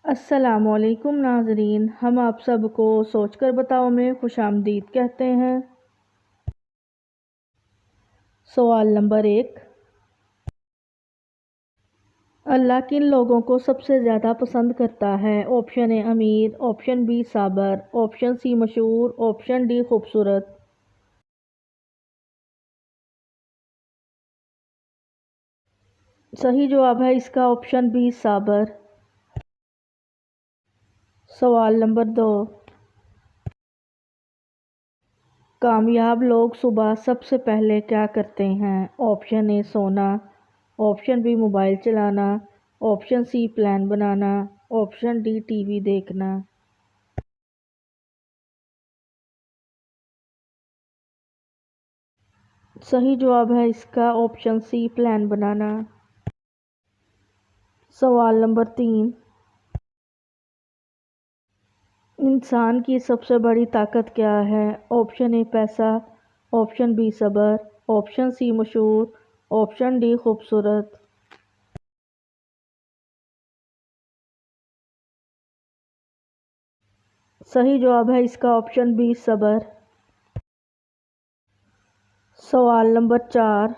السلام علیکم ناظرین، ہم آپ سب کو سوچ کر بتاؤ میں خوش آمدید کہتے ہیں۔ سوال نمبر 1، اللہ کن لوگوں کو سب سے زیادہ پسند کرتا ہے؟ آپشن اے امیر، آپشن بی صابر، آپشن سی مشہور، آپشن ڈی خوبصورت۔ صحیح جواب ہے اس کا آپشن بی صابر۔ سوال نمبر 2، کامیاب لوگ صبح سب سے پہلے کیا کرتے ہیں؟ آپشن اے سونا، آپشن بی موبائل چلانا، آپشن سی پلان بنانا، آپشن ڈی ٹی وی دیکھنا۔ صحیح جواب ہے اس کا آپشن سی پلان بنانا۔ سوال نمبر 3، انسان کی سب سے بڑی طاقت کیا ہے؟ آپشن اے پیسہ، آپشن بی صبر، آپشن سی مشہور، آپشن ڈی خوبصورت۔ صحیح جواب ہے اس کا آپشن بی صبر۔ سوال نمبر 4،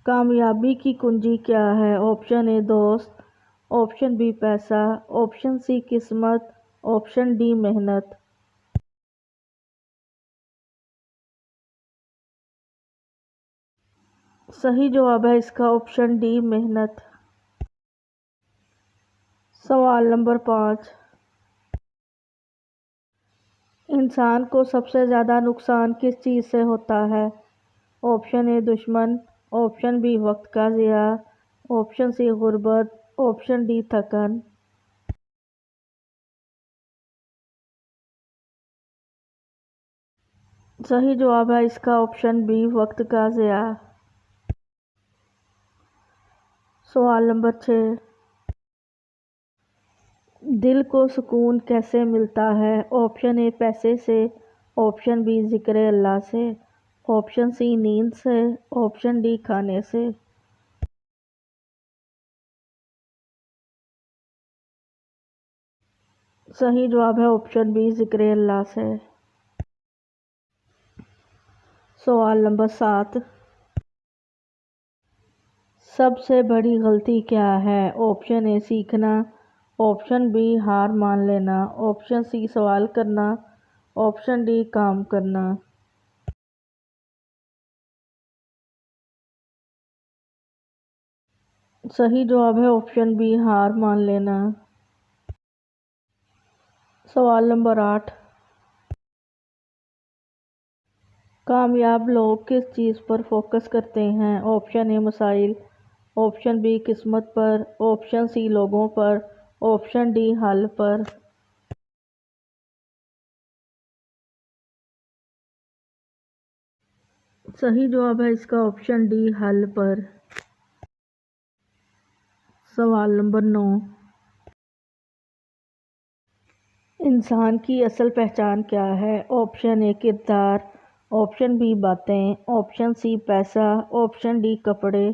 کامیابی کی کنجی کیا ہے؟ آپشن اے دوست، آپشن بی پیسہ، آپشن سی قسمت، آپشن ڈی محنت۔ صحیح جواب ہے اس کا آپشن ڈی محنت۔ سوال نمبر 5، انسان کو سب سے زیادہ نقصان کس چیز سے ہوتا ہے؟ آپشن اے دشمن، آپشن بی وقت کا ضیاع، آپشن سی غربت، آپشن ڈی تھکن۔ صحیح جواب ہے اس کا آپشن بی وقت کا ضیاع۔ سوال نمبر 6، دل کو سکون کیسے ملتا ہے؟ آپشن اے پیسے سے، آپشن بی ذکر اللہ سے، آپشن سی نیند سے، آپشن ڈی کھانے سے۔ صحیح جواب ہے آپشن بی ذکر اللہ سے۔ سوال نمبر 7، سب سے بڑی غلطی کیا ہے؟ آپشن اے سیکھنا، آپشن بی ہار مان لینا، آپشن سی سوال کرنا، آپشن ڈی کام کرنا۔ صحیح جواب ہے آپشن بی ہار مان لینا۔ سوال نمبر 8، کامیاب لوگ کس چیز پر فوکس کرتے ہیں؟ آپشن اے مسائل، آپشن بی قسمت پر، آپشن سی لوگوں پر، آپشن ڈی حل پر۔ صحیح جواب ہے اس کا آپشن ڈی حل پر۔ سوال نمبر 9، انسان کی اصل پہچان کیا ہے؟ آپشن اے کردار، آپشن بی باتیں، آپشن سی پیسہ، آپشن ڈی کپڑے۔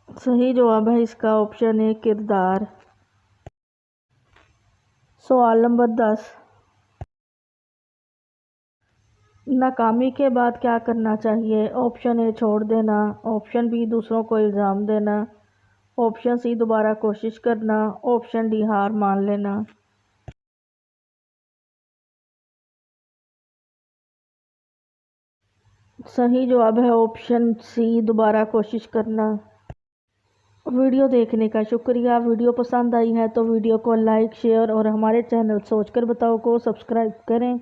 صحیح جواب ہے اس کا آپشن اے کردار۔ سوال نمبر 10، ناکامی کے بعد کیا کرنا چاہیے؟ آپشن اے چھوڑ دینا، آپشن بی دوسروں کو الزام دینا، آپشن سی دوبارہ کوشش کرنا، آپشن ڈی ہار مان لینا۔ صحیح جواب ہے آپشن سی دوبارہ کوشش کرنا۔ ویڈیو دیکھنے کا شکریہ۔ ویڈیو پسند آئی ہے تو ویڈیو کو لائک، شیئر اور ہمارے چینل سوچ کر بتاؤ کو سبسکرائب کریں۔